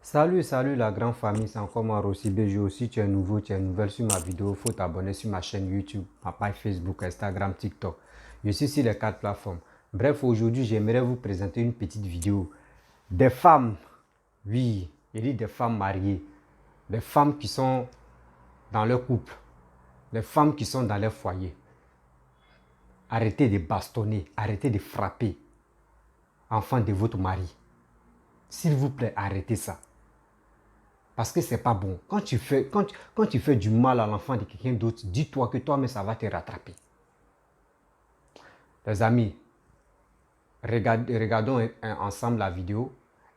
Salut la grande famille, c'est encore moi Rossi BJ. Si tu es nouveau, tu es nouvelle sur ma vidéo, il faut t'abonner sur ma chaîne YouTube, ma page Facebook, Instagram, TikTok. Je suis sur les 4 plateformes. Bref, aujourd'hui, j'aimerais vous présenter une petite vidéo des femmes, oui, je dis des femmes mariées, des femmes qui sont dans leur couple, les femmes qui sont dans leur foyer. Arrêtez de bastonner, arrêtez de frapper enfant de votre mari. S'il vous plaît, arrêtez ça. Parce que c'est pas bon. Quand tu fais du mal à l'enfant de quelqu'un d'autre, dis-toi que toi-même, ça va te rattraper. Les amis, regardons ensemble la vidéo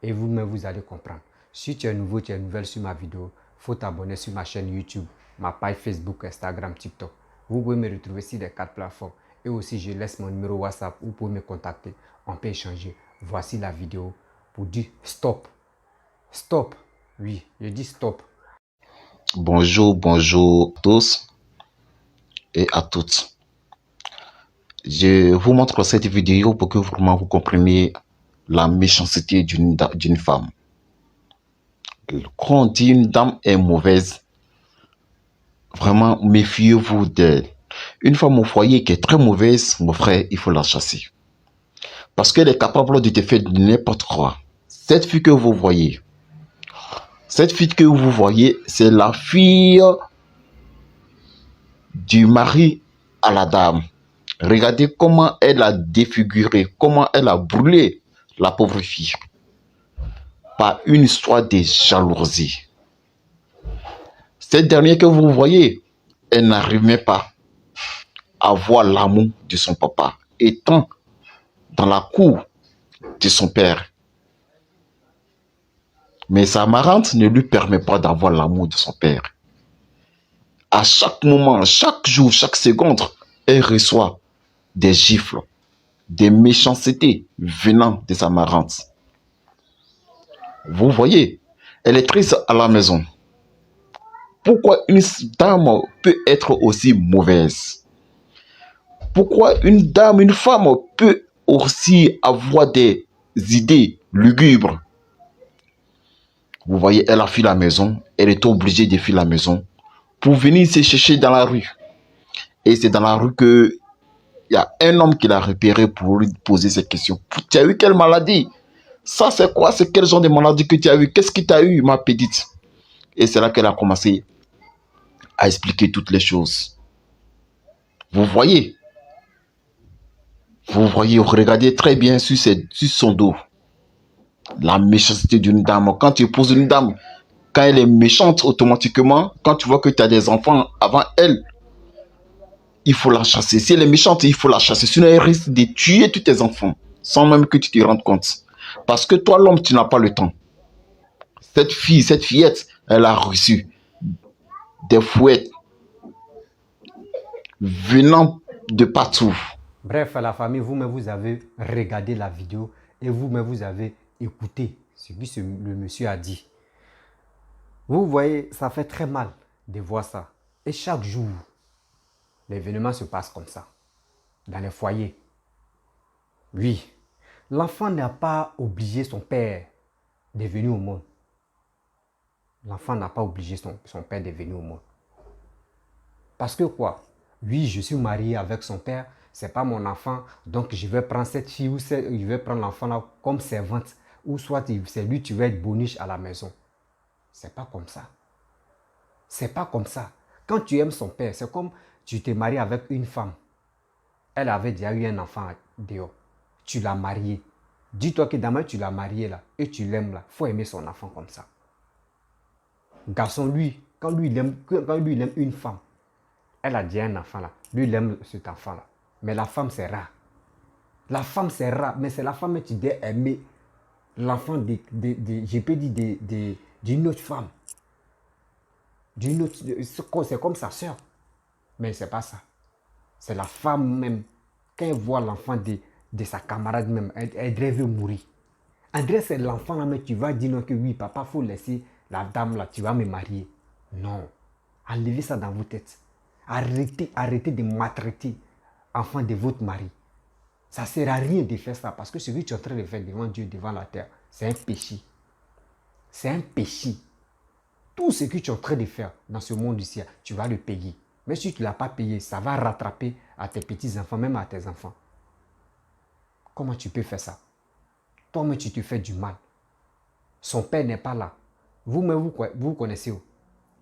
et vous-même, vous allez comprendre. Si tu es nouveau, tu es nouvelle sur ma vidéo, il faut t'abonner sur ma chaîne YouTube, ma page Facebook, Instagram, TikTok. Vous pouvez me retrouver sur les 4 plateformes. Et aussi, je laisse mon numéro WhatsApp. Vous pouvez me contacter. On peut échanger. Voici la vidéo pour dire stop. Stop. Oui, je dis stop. Bonjour à tous et à toutes. Je vous montre cette vidéo pour que vraiment vous compreniez la méchanceté d'une femme. Quand on dit une dame est mauvaise, vraiment méfiez-vous d'elle. Une femme au foyer qui est très mauvaise, mon frère, il faut la chasser. Parce qu'elle est capable de te faire n'importe quoi. Cette fille que vous voyez, c'est la fille du mari à la dame. Regardez comment elle a défiguré, comment elle a brûlé la pauvre fille. Par une histoire de jalousie. Cette dernière que vous voyez, elle n'arrivait pas à voir l'amour de son papa, étant dans la cour de son père. Mais sa marante ne lui permet pas d'avoir l'amour de son père. À chaque moment, chaque jour, chaque seconde, elle reçoit des gifles, des méchancetés venant de sa marante. Vous voyez, elle est triste à la maison. Pourquoi une dame peut être aussi mauvaise? Pourquoi une dame, une femme peut aussi avoir des idées lugubres? Vous voyez, elle a fui la maison, elle est obligée de fuir la maison pour venir se chercher dans la rue. Et c'est dans la rue que il y a un homme qui l'a repéré pour lui poser ces questions. Tu as eu quelle maladie? Ça c'est quoi? C'est quel genre de maladie que tu as eu? Qu'est-ce qui t'a eu, ma petite? Et c'est là qu'elle a commencé à expliquer toutes les choses. Vous voyez, regardez très bien sur son dos. La méchanceté d'une dame. Quand tu épouses une dame, quand elle est méchante, automatiquement, quand tu vois que tu as des enfants avant elle, il faut la chasser. Si elle est méchante, il faut la chasser. Sinon, elle risque de tuer tous tes enfants, sans même que tu te rendes compte. Parce que toi, l'homme, tu n'as pas le temps. Cette fillette, elle a reçu des fouettes venant de partout. Bref, la famille, vous-même, vous avez regardé la vidéo et vous-même, vous avez écouté ce que le monsieur a dit. Vous voyez, ça fait très mal de voir ça. Et chaque jour, l'événement se passe comme ça, dans les foyers. Oui, l'enfant n'a pas obligé son père de venir au monde. L'enfant n'a pas obligé son père de venir au monde. Parce que quoi? Oui, je suis marié avec son père, c'est pas mon enfant, donc je vais prendre cette fille ou je vais prendre l'enfant là comme servante. Ou soit c'est lui, tu vas être boniche à la maison. C'est pas comme ça. C'est pas comme ça. Quand tu aimes son père, c'est comme tu t'es marié avec une femme. Elle avait déjà eu un enfant dehors. Tu l'as marié. Dis-toi que demain tu l'as marié là et tu l'aimes là. Il faut aimer son enfant comme ça. Garçon, lui, quand lui il aime une femme, elle a déjà un enfant là. Lui, il aime cet enfant là. Mais la femme, c'est rare. La femme, c'est rare. Mais c'est la femme que tu dois aimer l'enfant je peux dire d'une autre femme. C'est comme sa soeur. Mais c'est pas ça. C'est la femme même. Quand elle voit l'enfant de sa camarade même, elle veut mourir. André, c'est l'enfant là, mais tu vas dire non que oui, papa, il faut laisser la dame là, tu vas me marier. Non. Enlevez ça dans vos têtes. Arrêtez de maltraiter l'enfant de votre mari. Ça ne sert à rien de faire ça parce que ce que tu es en train de faire devant Dieu, devant la terre, c'est un péché. C'est un péché. Tout ce que tu es en train de faire dans ce monde ici, tu vas le payer. Mais si tu ne l'as pas payé, ça va rattraper à tes petits-enfants, même à tes enfants. Comment tu peux faire ça? Toi-même, tu te fais du mal. Son père n'est pas là. Vous-même, vous connaissez où?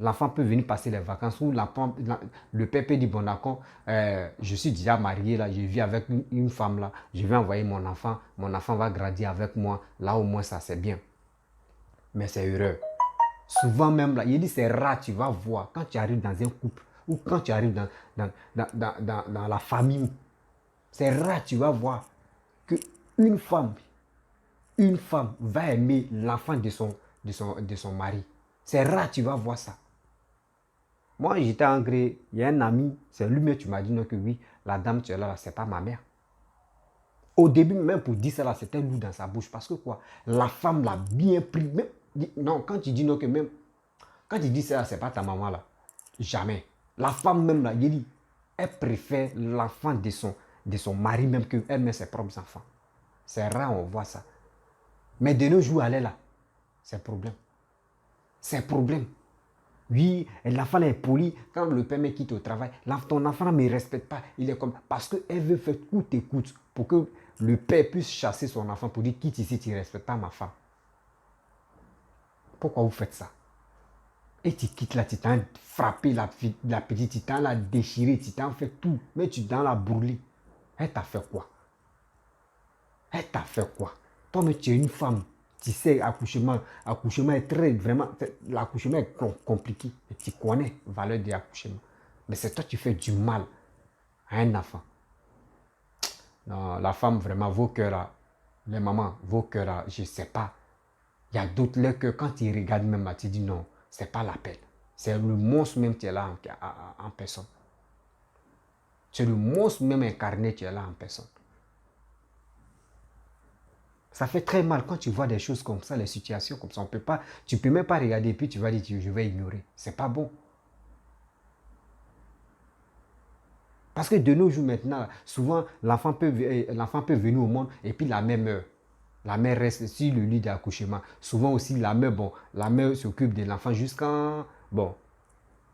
L'enfant peut venir passer les vacances ou le père peut dire, bon d'accord, je suis déjà marié là, je vis avec une femme là, je vais envoyer mon enfant va grandir avec moi, là au moins ça c'est bien. Mais c'est erreur. Souvent même là, il dit c'est rare, tu vas voir, quand tu arrives dans un couple ou quand tu arrives dans la famille, c'est rare, tu vas voir que une femme va aimer l'enfant de son mari. C'est rare, tu vas voir ça. Moi, j'étais en Gré, il y a un ami, c'est lui-même, tu m'as dit non, que oui, la dame, tu es là, c'est pas ma mère. Au début, même pour dire ça, c'était loup dans sa bouche. Parce que quoi, la femme l'a bien pris. Même, non, quand tu dis non, que même, quand tu dis ça, c'est pas ta maman là. Jamais. La femme même là, il dit, elle préfère l'enfant de son mari même qu'elle met ses propres enfants. C'est rare, on voit ça. Mais de nos jours, elle est là. C'est problème. C'est problème. Oui, l'enfant est poli. Quand le père me quitte au travail, ton enfant ne me respecte pas. Il est comme... Parce qu'elle veut faire coûte et coûte pour que le père puisse chasser son enfant pour dire quitte ici, tu ne respectes pas ma femme. Pourquoi vous faites ça? Et tu quittes là, tu t'en frappé la petite, tu t'en la déchiré, tu t'en fait tout. Mais tu t'en la brûlé. Elle t'a fait quoi? Elle t'a fait quoi? Toi, mais tu es une femme. Tu sais, accouchement est très, vraiment, l'accouchement est compliqué. Et tu connais la valeur de l'accouchement. Mais c'est toi qui fais du mal à un enfant. Non, la femme, vraiment, vos cœurs là, les mamans, vos cœurs là, je ne sais pas. Il y a d'autres là que quand ils regardent même là, tu dis non, c'est pas la peine. C'est le monstre même qui est là en personne. C'est le monstre même incarné qui est là en personne. Ça fait très mal quand tu vois des choses comme ça, les situations comme ça. Tu ne peux même pas regarder et puis tu vas dire je vais ignorer. C'est pas bon. Parce que de nos jours maintenant, souvent l'enfant peut venir au monde et puis la mère meurt. La mère reste sur le lit d'accouchement. Souvent aussi la mère s'occupe de l'enfant jusqu'à... Bon,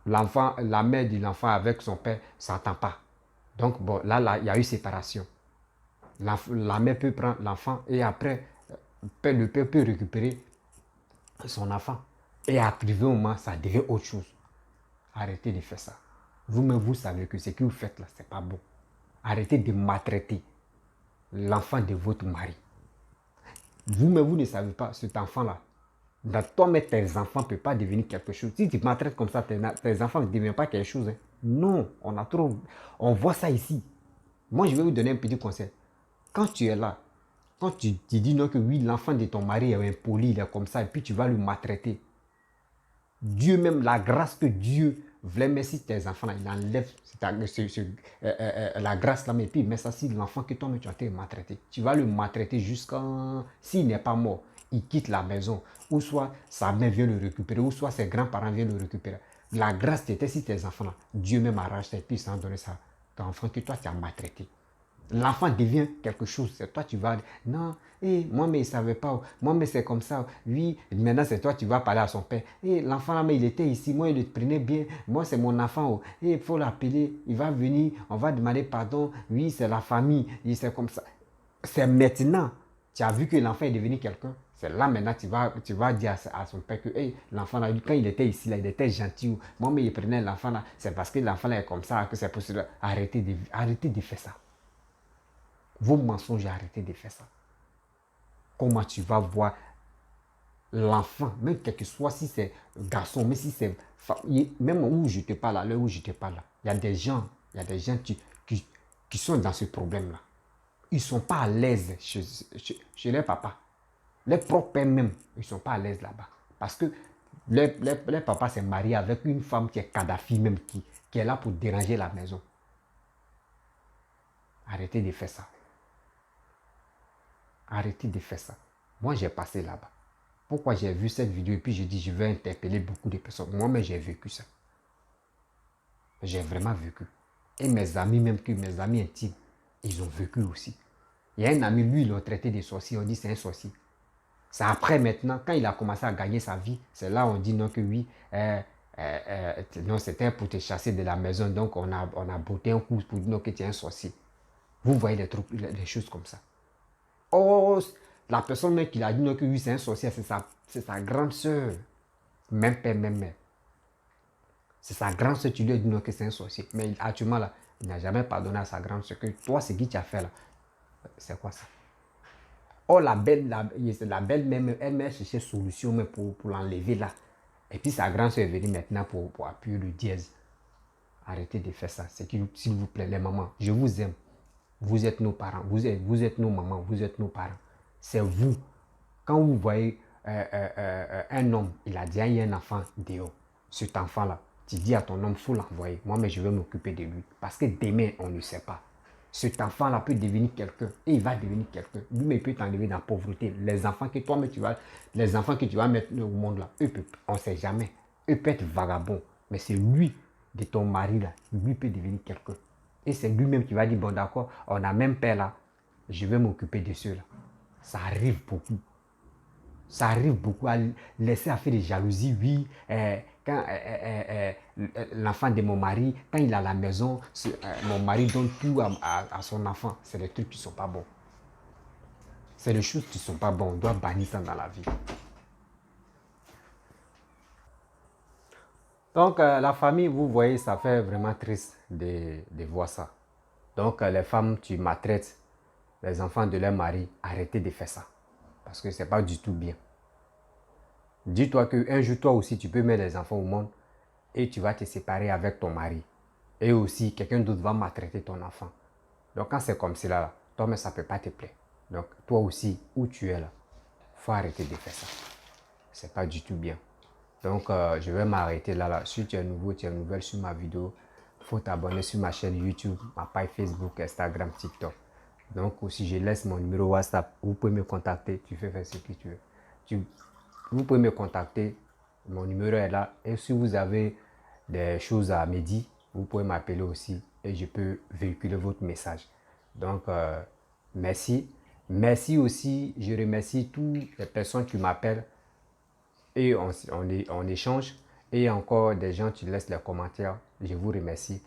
la mère de l'enfant avec son père ne s'entend pas. Donc bon, là, il y a eu séparation. La mère peut prendre l'enfant et après, le père peut récupérer son enfant. Et arrivé au moment, ça devient autre chose. Arrêtez de faire ça. Vous-même, vous savez que ce que vous faites là, c'est pas bon. Arrêtez de maltraiter l'enfant de votre mari. Vous-même, vous ne savez pas, cet enfant-là, dans toi-même, tes enfants ne peuvent pas devenir quelque chose. Si tu maltraites comme ça, tes enfants ne deviennent pas quelque chose. Hein. Non, on voit ça ici. Moi, je vais vous donner un petit conseil. Quand tu es là, quand tu dis non que oui, l'enfant de ton mari est impoli, il est comme ça, et puis tu vas le maltraiter. Dieu même, la grâce que Dieu voulait mettre sur tes enfants, là, il enlève la grâce là, mais puis il met ça sur l'enfant que toi-même tu as été maltraité. Tu vas le maltraiter jusqu'à... S'il n'est pas mort, il quitte la maison, ou soit sa mère vient le récupérer, ou soit ses grands-parents viennent le récupérer. La grâce qui était sur tes enfants là, Dieu même arrache et puis sans donner ça, ton enfant que toi tu as maltraité. L'enfant devient quelque chose. C'est toi, tu vas... Non, moi, mais il ne savait pas. Moi, mais c'est comme ça. Oui, maintenant, c'est toi, tu vas parler à son père. L'enfant, là, mais il était ici. Moi, il le prenait bien. Moi, c'est mon enfant. Il faut l'appeler. Il va venir. On va demander pardon. Oui, c'est la famille. C'est comme ça. C'est maintenant. Tu as vu que l'enfant est devenu quelqu'un. C'est là, maintenant, tu vas dire à son père que l'enfant, là, quand il était ici, là, il était gentil. Moi, mais il prenait l'enfant, là. C'est parce que l'enfant, là, est comme ça que c'est possible. Arrêtez de faire ça. Vos mensonges, arrêtez de faire ça. Comment tu vas voir l'enfant, même quel que soit si c'est garçon, mais si c'est même où je te parle, à l'heure où je te parle, il y a des gens qui sont dans ce problème-là. Ils ne sont pas à l'aise chez leur papa. Les propres pères même, ils ne sont pas à l'aise là-bas. Parce que les papa s'est marié avec une femme qui est Kadhafi même, qui est là pour déranger la maison. Arrêtez de faire ça. Arrêtez de faire ça. Moi, j'ai passé là-bas. Pourquoi j'ai vu cette vidéo et puis j'ai dit je vais interpeller beaucoup de personnes. Moi-même, j'ai vécu ça. J'ai vraiment vécu. Et mes amis, même que mes amis intimes, ils ont vécu aussi. Il y a un ami, lui, il l'a traité de sorcier. On dit c'est un sorcier. C'est après maintenant, quand il a commencé à gagner sa vie, c'est là on dit non que oui, non c'était pour te chasser de la maison, donc on a botté un coup pour dire non que tu es un sorcier. Vous voyez les trucs, les choses comme ça. Oh, la personne même qui a dit non que oui c'est un sorcier, c'est sa grande soeur. Même père, même mère. C'est sa grande soeur, tu lui as dit non que c'est un sorcier. Mais actuellement là, il n'a jamais pardonné à sa grande soeur que toi, ce qui tu as fait là, c'est quoi ça? Oh, la belle même, elle m'a cherché solution mais pour l'enlever là. Et puis sa grande soeur est venue maintenant pour appuyer le dièse. Arrêtez de faire ça. S'il vous plaît, les mamans, je vous aime. Vous êtes nos parents, vous êtes nos mamans, vous êtes nos parents. C'est vous. Quand vous voyez un homme, il a déjà eu un enfant dehors. Cet enfant-là, tu dis à ton homme, il faut l'envoyer. Moi, mais je vais m'occuper de lui. Parce que demain, on ne sait pas. Cet enfant-là peut devenir quelqu'un. Et il va devenir quelqu'un. Lui, mais il peut t'enlever dans la pauvreté. Les enfants que toi, les enfants que tu vas mettre au monde là, eux, on ne sait jamais. Eux peuvent être vagabonds. Mais c'est lui, de ton mari là, lui peut devenir quelqu'un. Et c'est lui-même qui va dire, bon d'accord, on a même père là, je vais m'occuper de ceux-là. Ça arrive beaucoup. Ça arrive beaucoup à laisser à faire des jalousies, oui. Quand l'enfant de mon mari, quand il est à la maison, mon mari donne tout à son enfant. C'est des trucs qui ne sont pas bons. C'est des choses qui ne sont pas bonnes. On doit bannir ça dans la vie. Donc, la famille, vous voyez, ça fait vraiment triste de voir ça. Donc, les femmes, tu maltraites les enfants de leur mari. Arrêtez de faire ça. Parce que ce n'est pas du tout bien. Dis-toi qu'un jour, toi aussi, tu peux mettre les enfants au monde et tu vas te séparer avec ton mari. Et aussi, quelqu'un d'autre va maltraiter ton enfant. Donc, quand c'est comme cela, là, toi, mais ça ne peut pas te plaire. Donc, toi aussi, où tu es là, il faut arrêter de faire ça. Ce n'est pas du tout bien. Donc, je vais m'arrêter là. Si tu es nouveau, tu es nouvelle sur ma vidéo, il faut t'abonner sur ma chaîne YouTube, ma page Facebook, Instagram, TikTok. Donc, aussi, je laisse mon numéro WhatsApp. Vous pouvez me contacter. Tu fais faire ce que tu veux. Vous pouvez me contacter. Mon numéro est là. Et si vous avez des choses à me dire, vous pouvez m'appeler aussi et je peux véhiculer votre message. Donc, merci. Merci aussi. Je remercie toutes les personnes qui m'appellent et on échange. Et encore des gens qui laissent les commentaires. Je vous remercie.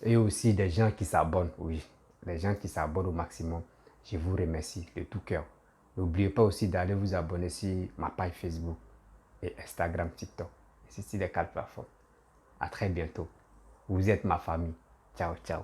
Et aussi des gens qui s'abonnent. Oui, les gens qui s'abonnent au maximum. Je vous remercie de tout cœur. N'oubliez pas aussi d'aller vous abonner sur ma page Facebook et Instagram, TikTok. C'est sur les 4 plateformes. À très bientôt. Vous êtes ma famille. Ciao, ciao.